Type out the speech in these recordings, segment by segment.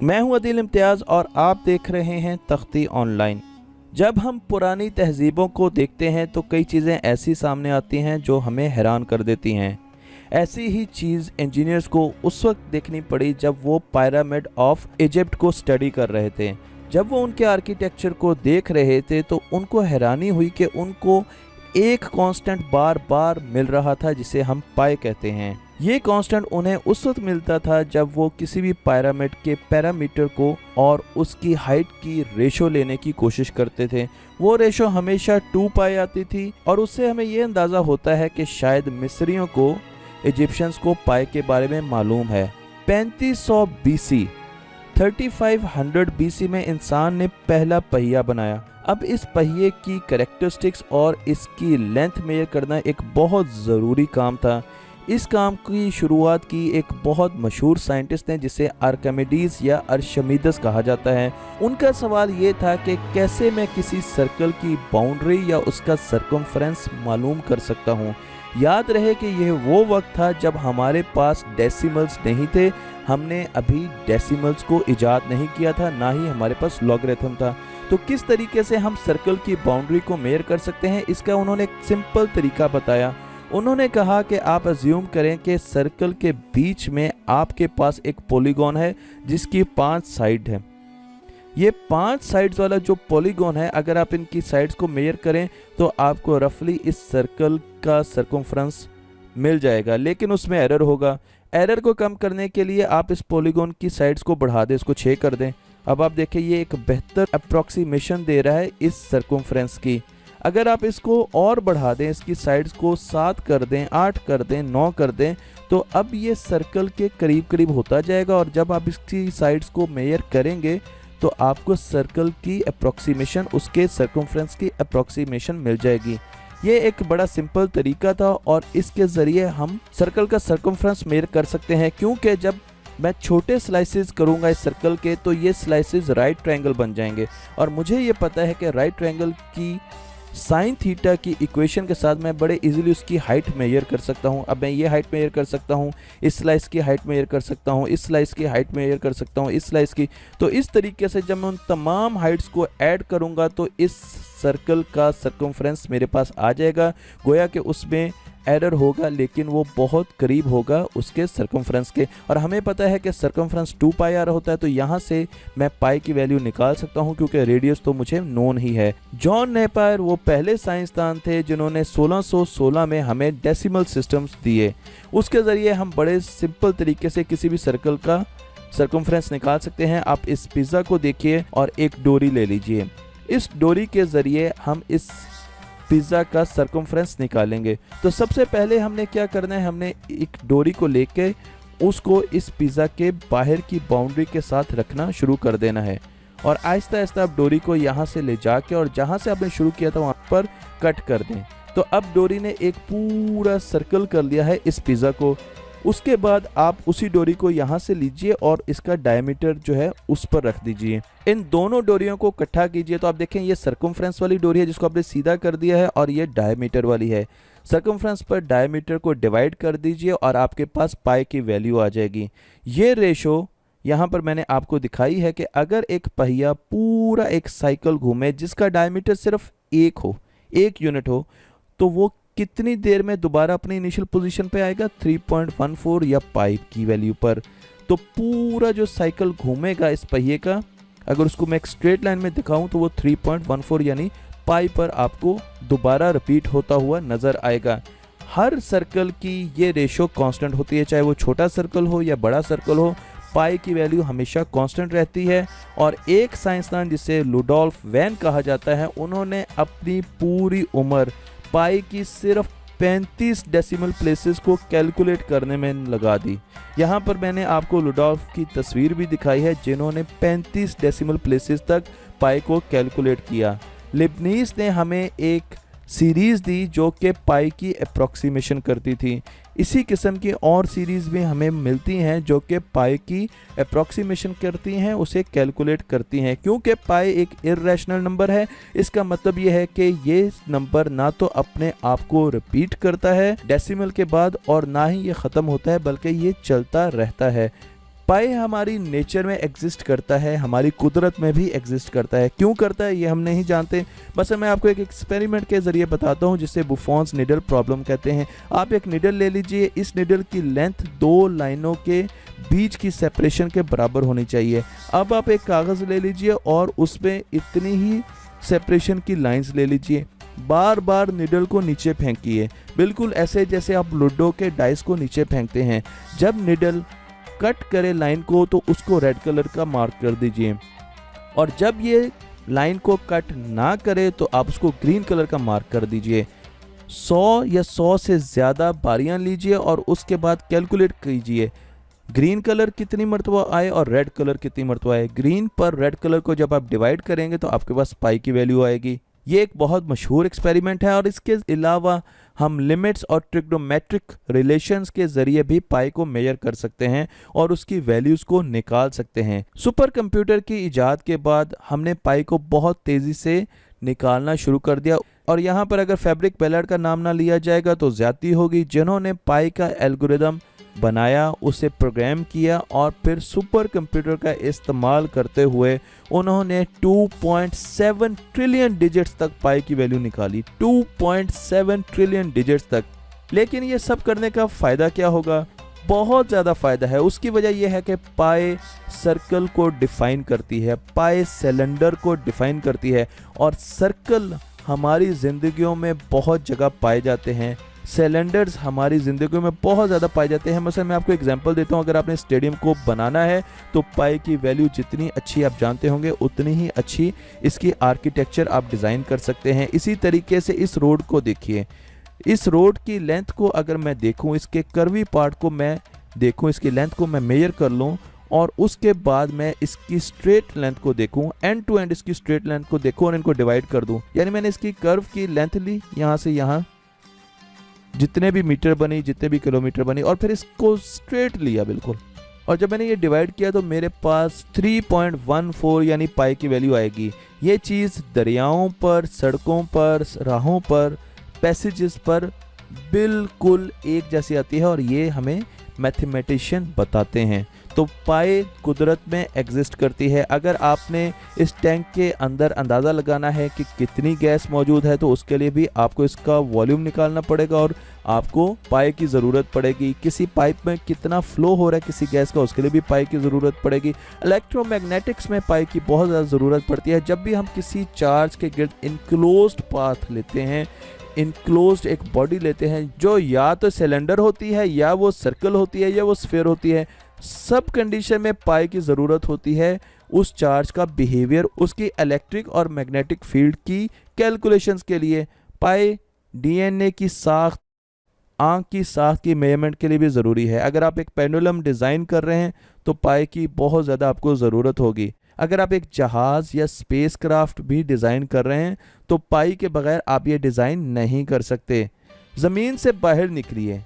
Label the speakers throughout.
Speaker 1: मैं हूं अदील इम्तियाज़ और आप देख रहे हैं तख्ती ऑनलाइन। जब हम पुरानी तहजीबों को देखते हैं तो कई चीज़ें ऐसी सामने आती हैं जो हमें हैरान कर देती हैं। ऐसी ही चीज़ इंजीनियर्स को उस वक्त देखनी पड़ी जब वो पिरामिड ऑफ इजिप्ट को स्टडी कर रहे थे। जब वो उनके आर्किटेक्चर को देख रहे थे तो उनको हैरानी हुई कि उनको एक कांस्टेंट बार बार मिल रहा था जिसे हम पाई कहते हैं। ये कांस्टेंट उन्हें उस वक्त मिलता था जब वो किसी भी पिरामिड के पैरामीटर को और उसकी हाइट की रेशो लेने की कोशिश करते थे। वो रेशो हमेशा 2 पाई आती थी और उससे हमें ये अंदाज़ा होता है कि शायद मिस्रियों को इजिप्शियंस को पाई के बारे में मालूम है। 3500 BC 3500 BC में इंसान ने पहला पहिया बनाया। अब इस पहिए की कैरेक्टरिस्टिक्स और इसकी लेंथ मेजर करना एक बहुत ज़रूरी काम था। इस काम की शुरुआत की एक बहुत मशहूर साइंटिस्ट ने जिसे आर्किमिडीज या अर्शमीदस कहा जाता है। उनका सवाल ये था कि कैसे मैं किसी सर्कल की बाउंड्री या उसका सर्कमफ्रेंस मालूम कर सकता हूँ। याद रहे कि यह वो वक्त था जब हमारे पास डेसिमल्स नहीं थे। हमने अभी डेसिमल्स को इजाद नहीं किया था, ना ही हमारे पास लॉगरिथम था। तो किस तरीके से हम सर्कल की बाउंड्री को मेजर कर सकते हैं, इसका उन्होंने एक सिंपल तरीका बताया। उन्होंने कहा कि आप अज्यूम करें कि सर्कल के बीच में आपके पास एक पॉलीगॉन है जिसकी 5 साइड है। ये 5 साइड्स वाला जो पॉलीगॉन है, अगर आप इनकी साइड्स को मेजर करें तो आपको रफली इस सर्कल का सर्कमफ्रेंस मिल जाएगा, लेकिन उसमें एरर होगा। एरर को कम करने के लिए आप इस पॉलीगॉन की साइड्स को बढ़ा दें, इसको 6 कर दें। अब आप देखें ये एक बेहतर अप्रॉक्सीमेशन दे रहा है इस सर्कमफ्रेंस की। अगर आप इसको और बढ़ा दें, इसकी साइड्स को 7 कर दें, 8 कर दें, 9 कर दें, तो अब ये सर्कल के करीब करीब होता जाएगा। और जब आप इसकी साइड्स को मेजर करेंगे तो आपको सर्कल की अप्रॉक्सीमेशन, उसके सर्कमफ्रेंस की अप्रॉक्सीमेशन मिल जाएगी। ये एक बड़ा सिंपल तरीका था और इसके ज़रिए हम सर्कल का सर्कमफ्रेंस मेजर कर सकते हैं। क्योंकि जब मैं छोटे स्लाइसेस करूंगा इस सर्कल के तो ये स्लाइसेस राइट ट्रायंगल बन जाएंगे। और मुझे ये पता है कि राइट ट्रायंगल की साइन थीटा की इक्वेशन के साथ मैं बड़े इजीली उसकी हाइट मेजर कर सकता हूं। अब मैं ये हाइट मेजर कर सकता हूं, इस स्लाइस की हाइट मेजर कर सकता हूं, इस स्लाइस की हाइट मेजर कर सकता हूं, इस स्लाइस की। तो इस तरीके से जब मैं उन तमाम हाइट्स को ऐड करूंगा तो इस सर्कल का सर्कमफ्रेंस मेरे पास आ जाएगा। गोया कि उसमें एरर होगा लेकिन वो बहुत करीब होगा उसके सर्कमफ्रेंस के। और हमें पता है कि सर्कमफ्रेंस 2 पाई आ रहा होता है, तो यहाँ से मैं पाई की वैल्यू निकाल सकता हूँ क्योंकि रेडियस तो मुझे नोन ही है। जॉन नेपायर वो पहले साइंसदान थे जिन्होंने 1616 में हमें डेसिमल सिस्टम्स दिए। उसके ज़रिए हम बड़े सिंपल तरीके से किसी भी सर्कल का सर्कमफ्रेंस निकाल सकते हैं। आप इस पिज़्ज़ा को देखिए और एक डोरी ले लीजिए। इस डोरी के ज़रिए हम इस पिज़्ज़ा का सर्कमफ्रेंस निकालेंगे। तो सबसे पहले हमने क्या करना है, हमने एक डोरी को लेके उसको इस पिज़्ज़ा के बाहर की बाउंड्री के साथ रखना शुरू कर देना है। और आहिस्ता आहिस्ता आप डोरी को यहाँ से ले जाके और जहाँ से आपने शुरू किया था वहाँ पर कट कर दें। तो अब डोरी ने एक पूरा सर्कल कर लिया है इस पिज़्ज़ा को। उसके बाद आप उसी डोरी को यहाँ से लीजिए और इसका डायमीटर जो है उस पर रख दीजिए। इन दोनों डोरियों को इकट्ठा कीजिए तो आप देखें ये सर्कमफ्रेंस वाली डोरी है जिसको आपने सीधा कर दिया है और ये डायमीटर वाली है। सर्कमफ्रेंस पर डायमीटर को डिवाइड कर दीजिए और आपके पास पाई की वैल्यू आ जाएगी। ये रेशो यहाँ पर मैंने आपको दिखाई है कि अगर एक पहिया पूरा एक साइकिल घूमे जिसका डायमीटर सिर्फ 1 यूनिट हो तो वो कितनी देर में दोबारा अपनी इनिशियल पोजीशन पे आएगा, 3.14 या पाई की वैल्यू पर। तो पूरा जो साइकिल घूमेगा इस पहिए का, अगर उसको मैं एक स्ट्रेट लाइन में दिखाऊं तो वो 3.14 यानी पाई पर आपको दोबारा रिपीट होता हुआ नज़र आएगा। हर सर्कल की ये रेशो कांस्टेंट होती है, चाहे वो छोटा सर्कल हो या बड़ा सर्कल हो, पाई की वैल्यू हमेशा कांस्टेंट रहती है। और एक साइंसदान जिसे लुडोल्फ वैन कहा जाता है, उन्होंने अपनी पूरी उम्र पाई की सिर्फ 35 डेसिमल प्लेसेस को कैलकुलेट करने में लगा दी। यहाँ पर मैंने आपको लुडोल्फ की तस्वीर भी दिखाई है जिन्होंने 35 डेसिमल प्लेसेस तक पाई को कैलकुलेट किया। लिबनीज ने हमें एक सीरीज़ दी जो कि पाई की अप्रॉक्सीमेशन करती थी। इसी किस्म की और सीरीज़ भी हमें मिलती हैं जो कि पाई की अप्रॉक्सीमेशन करती हैं, उसे कैलकुलेट करती हैं। क्योंकि पाई एक इर्रेशनल नंबर है, इसका मतलब ये है कि ये नंबर ना तो अपने आप को रिपीट करता है डेसिमल के बाद और ना ही ये ख़त्म होता है, बल्कि ये चलता रहता है। पाई हमारी नेचर में एग्जिस्ट करता है, हमारी कुदरत में भी एग्जिस्ट करता है। क्यों करता है ये हम नहीं जानते, बस मैं आपको एक एक्सपेरिमेंट के ज़रिए बताता हूँ जिसे बुफॉन्स निडल प्रॉब्लम कहते हैं। आप एक निडल ले लीजिए, इस निडल की लेंथ 2 लाइनों के बीच की सेपरेशन के बराबर होनी चाहिए। अब आप एक कागज़ ले लीजिए और उसमें इतनी ही सेपरेशन की लाइंस ले लीजिए, बार बार निडल को नीचे फेंकिए, बिल्कुल ऐसे जैसे आप लूडो के डाइस को नीचे फेंकते हैं। जब निडल कट करे लाइन को तो उसको रेड कलर का मार्क कर दीजिए, और जब ये लाइन को कट ना करे तो आप उसको ग्रीन कलर का मार्क कर दीजिए। 100 या 100 से ज़्यादा बारियां लीजिए और उसके बाद कैलकुलेट कीजिए ग्रीन कलर कितनी मरतबा आए और रेड कलर कितनी मरतबा आए। ग्रीन पर रेड कलर को जब आप डिवाइड करेंगे तो आपके पास पाई की वैल्यू आएगी। ये एक बहुत मशहूर एक्सपेरिमेंट है और इसके अलावा हम लिमिट्स और ट्रिग्नोमेट्रिक रिलेशंस के ज़रिए भी पाई को मेजर कर सकते हैं और उसकी वैल्यूज़ को निकाल सकते हैं। सुपर कंप्यूटर की इजाद के बाद हमने पाई को बहुत तेज़ी से निकालना शुरू कर दिया, और यहाँ पर अगर फैब्रिक बेलार्ड का नाम ना लिया जाएगा तो ज़्यादती होगी। जिन्होंने पाई का एल्गोरिदम बनाया, उसे प्रोग्राम किया और फिर सुपर कंप्यूटर का इस्तेमाल करते हुए उन्होंने 2.7 ट्रिलियन डिजिट्स तक पाई की वैल्यू निकाली, 2.7 ट्रिलियन डिजिट्स तक। लेकिन ये सब करने का फ़ायदा क्या होगा? बहुत ज़्यादा फ़ायदा है। उसकी वजह यह है कि पाई सर्कल को डिफ़ाइन करती है, पाई सिलेंडर को डिफ़ाइन करती है, और सर्कल हमारी ज़िंदगियों में बहुत जगह पाए जाते हैं। सिलेंडर्स हमारी ज़िंदगी में बहुत ज़्यादा पाए जाते हैं। मसलन मैं आपको एग्जांपल देता हूँ, अगर आपने स्टेडियम को बनाना है तो पाई की वैल्यू जितनी अच्छी आप जानते होंगे उतनी ही अच्छी इसकी आर्किटेक्चर आप डिज़ाइन कर सकते हैं। इसी तरीके से इस रोड को देखिए, इस रोड की लेंथ को अगर मैं देखूँ, इसके कर्वी पार्ट को मैं देखूँ, इसकी लेंथ को मैं मेजर कर लूँ और उसके बाद मैं इसकी स्ट्रेट लेंथ को देखूँ, एंड टू एंड इसकी स्ट्रेट लेंथ को देखूँ और इनको डिवाइड कर दूँ। यानी मैंने इसकी कर्व की लेंथ ली यहाँ से यहाँ, जितने भी मीटर बनी, जितने भी किलोमीटर बनी, और फिर इसको स्ट्रेट लिया बिल्कुल, और जब मैंने ये डिवाइड किया तो मेरे पास 3.14 यानी पाई की वैल्यू आएगी। ये चीज़ दरियाओं पर, सड़कों पर, राहों पर, पैसेजेस पर बिल्कुल एक जैसी आती है और ये हमें मैथमेटिशियन बताते हैं। तो पाई कुदरत में एग्जिस्ट करती है। अगर आपने इस टैंक के अंदर अंदाज़ा लगाना है कि कितनी गैस मौजूद है तो उसके लिए भी आपको इसका वॉल्यूम निकालना पड़ेगा और आपको पाई की ज़रूरत पड़ेगी। किसी पाइप में कितना फ़्लो हो रहा है किसी गैस का, उसके लिए भी पाई की ज़रूरत पड़ेगी। इलेक्ट्रोमैग्नेटिक्स में पाई की बहुत ज़्यादा ज़रूरत पड़ती है। जब भी हम किसी चार्ज के गिर्द इनक्लोज्ड पाथ लेते हैं, इनक्लोज्ड एक बॉडी लेते हैं जो या तो सिलेंडर होती है, या वो सर्कल होती है, या वो स्फीयर होती है, सब कंडीशन में पाई की ज़रूरत होती है उस चार्ज का बिहेवियर, उसकी इलेक्ट्रिक और मैग्नेटिक फील्ड की कैलकुलेशंस के लिए। पाई डीएनए की साख्त, आँख की साख्त की मेजरमेंट के लिए भी ज़रूरी है। अगर आप एक पेंडुलम डिज़ाइन कर रहे हैं तो पाई की बहुत ज़्यादा आपको ज़रूरत होगी। अगर आप एक जहाज़ या स्पेस क्राफ्ट भी डिज़ाइन कर रहे हैं तो पाई के बगैर आप ये डिज़ाइन नहीं कर सकते। ज़मीन से बाहर निकलिए,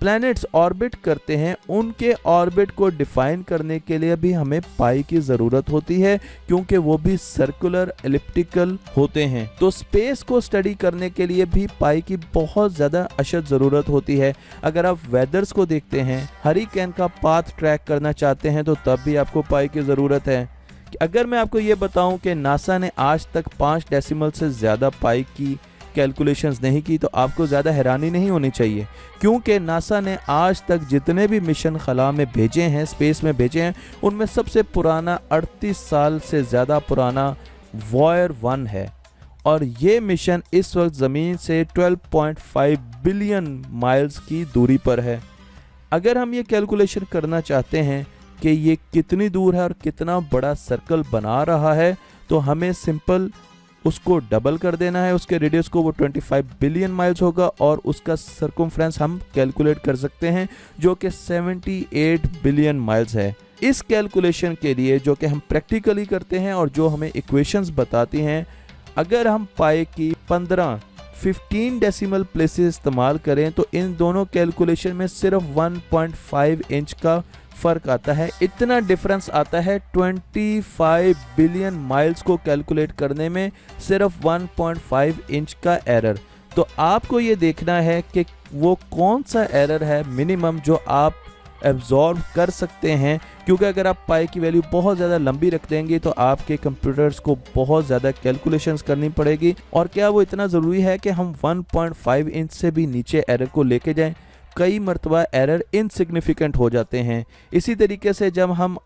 Speaker 1: प्लैनेट्स ऑर्बिट करते हैं, उनके ऑर्बिट को डिफाइन करने के लिए भी हमें पाई की ज़रूरत होती है क्योंकि वो भी सर्कुलर एलिप्टिकल होते हैं। तो स्पेस को स्टडी करने के लिए भी पाई की बहुत ज़्यादा अशद ज़रूरत होती है। अगर आप वेदर्स को देखते हैं, हरिकेन का पाथ ट्रैक करना चाहते हैं तो तब भी आपको पाई की ज़रूरत है। अगर मैं आपको ये बताऊं कि नासा ने आज तक 5 डेसिमल से ज़्यादा पाई की कैलकुलेशंस नहीं की तो आपको ज़्यादा हैरानी नहीं होनी चाहिए, क्योंकि नासा ने आज तक जितने भी मिशन खला में भेजे हैं, स्पेस में भेजे हैं, उनमें सबसे पुराना 38 साल से ज़्यादा पुराना वॉयर 1 है और ये मिशन इस वक्त ज़मीन से 12.5 बिलियन माइल्स की दूरी पर है। अगर हम ये कैलकुलेशन करना चाहते हैं कि ये कितनी दूर है और कितना बड़ा सर्कल बना रहा है तो हमें सिंपल उसको डबल कर देना है, उसके रेडियस को, वो 25 बिलियन माइल्स होगा और उसका सर्कमफ्रेंस हम कैलकुलेट कर सकते हैं जो कि 78 बिलियन माइल्स है। इस कैलकुलेशन के लिए जो कि हम प्रैक्टिकली करते हैं और जो हमें इक्वेशंस बताती हैं, अगर हम पाई की 15 डेसिमल प्लेसेस इस्तेमाल करें तो इन दोनों कैलकुलेशन में सिर्फ 1.5 इंच का फ़र्क आता है। इतना डिफरेंस आता है 25 बिलियन माइल्स को कैलकुलेट करने में, सिर्फ 1.5 इंच का एरर। तो आपको ये देखना है कि वो कौन सा एरर है मिनिमम जो आप एब्जॉर्ब कर सकते हैं, क्योंकि अगर आप पाई की वैल्यू बहुत ज़्यादा लंबी रख देंगे तो आपके कंप्यूटर्स को बहुत ज़्यादा कैलकुलेशंस करनी पड़ेगी। और क्या वो इतना ज़रूरी है कि हम 1.5 इंच से भी नीचे एरर को लेके जाएं? कई मरतबा एरर इनसिग्निफिकेंट हो जाते हैं। इसी तरीके से जब हम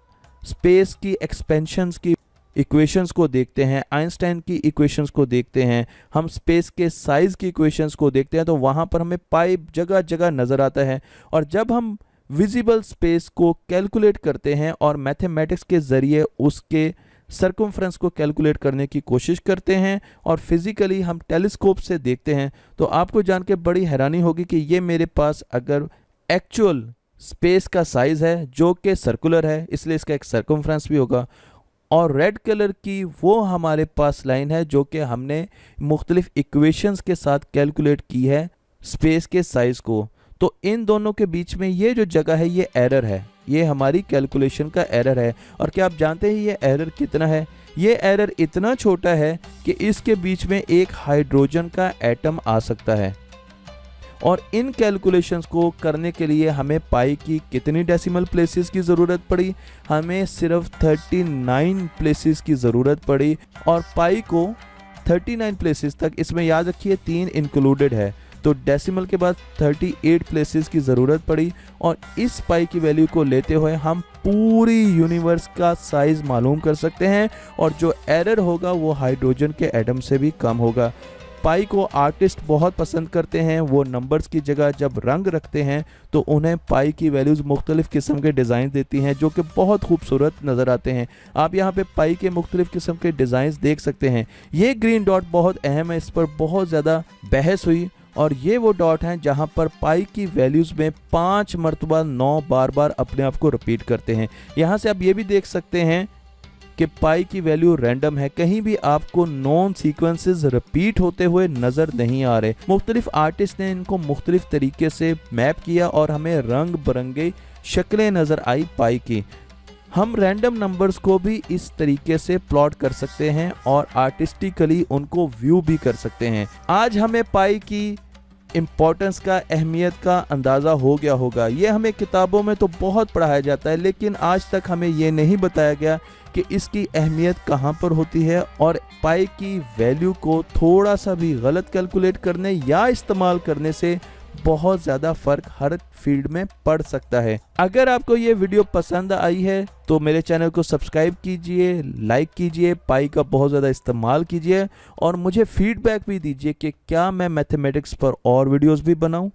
Speaker 1: स्पेस की एक्सपेंशंस की इक्वेशंस को देखते हैं, आइंस्टाइन की इक्वेशंस को देखते हैं, हम स्पेस के साइज़ की इक्वेशंस को देखते हैं, तो वहाँ पर हमें पाई जगह जगह नज़र आता है। और जब हम विजिबल स्पेस को कैलकुलेट करते हैं और मैथमेटिक्स के ज़रिए उसके सर्कमफ्रेंस को कैलकुलेट करने की कोशिश करते हैं और फिज़िकली हम टेलीस्कोप से देखते हैं, तो आपको जान के बड़ी हैरानी होगी कि ये मेरे पास अगर एक्चुअल स्पेस का साइज़ है जो कि सर्कुलर है, इसलिए इसका एक सर्कमफ्रेंस भी होगा। और रेड कलर की वो हमारे पास लाइन है जो कि हमने मुख्तलिफ इक्वेशंस के साथ कैलकुलेट की है स्पेस के साइज़ को। तो इन दोनों के बीच में ये जो जगह है ये एरर है, ये हमारी कैलकुलेशन का एरर है। और क्या आप जानते हैं ये एरर कितना है? ये एरर इतना छोटा है कि इसके बीच में एक हाइड्रोजन का एटम आ सकता है। और इन कैलकुलेशंस को करने के लिए हमें पाई की कितनी डेसिमल प्लेसेस की ज़रूरत पड़ी? हमें सिर्फ 39 प्लेसेस की ज़रूरत पड़ी। और पाई को 39 प्लेसेस तक, इसमें याद रखिए 3 इंक्लूडेड है, तो डेसिमल के बाद 38 प्लेसेस की ज़रूरत पड़ी। और इस पाई की वैल्यू को लेते हुए हम पूरी यूनिवर्स का साइज़ मालूम कर सकते हैं, और जो एरर होगा वो हाइड्रोजन के एटम से भी कम होगा। पाई को आर्टिस्ट बहुत पसंद करते हैं, वो नंबर्स की जगह जब रंग रखते हैं तो उन्हें पाई की वैल्यूज़ मुख्तलिफ़ किस्म के डिज़ाइन देती हैं जो कि बहुत खूबसूरत नज़र आते हैं। आप यहाँ पे पाई के मुख्तलिफ़ किस्म के डिज़ाइंस देख सकते हैं। ये ग्रीन डॉट बहुत अहम है, इस पर बहुत ज़्यादा बहस हुई, और ये वो डॉट हैं जहाँ पर पाई की वैल्यूज़ में 5 मरतबा 9 बार बार अपने आप को रिपीट करते हैं। यहाँ से आप ये भी देख सकते हैं कि पाई की वैल्यू रैंडम है, कहीं भी आपको नॉन सीक्वेंसेस रिपीट होते हुए नज़र नहीं आ रहे। मुख्तलिफ आर्टिस्ट ने इनको मुख्तलिफ तरीके से मैप किया और हमें रंग बिरंगे शक्लें नज़र आई पाई की। हम रैंडम नंबर्स को भी इस तरीके से प्लॉट कर सकते हैं और आर्टिस्टिकली उनको व्यू भी कर सकते हैं। आज हमें पाई की इम्पोर्टेंस का, अहमियत का अंदाज़ा हो गया होगा। ये हमें किताबों में तो बहुत पढ़ाया जाता है, लेकिन आज तक हमें ये नहीं बताया गया कि इसकी अहमियत कहाँ पर होती है, और पाई की वैल्यू को थोड़ा सा भी गलत कैलकुलेट करने या इस्तेमाल करने से बहुत ज़्यादा फ़र्क हर फील्ड में पड़ सकता है। अगर आपको ये वीडियो पसंद आई है तो मेरे चैनल को सब्सक्राइब कीजिए, लाइक कीजिए, पाई का बहुत ज़्यादा इस्तेमाल कीजिए, और मुझे फीडबैक भी दीजिए कि क्या मैं मैथमेटिक्स पर और वीडियोस भी बनाऊं।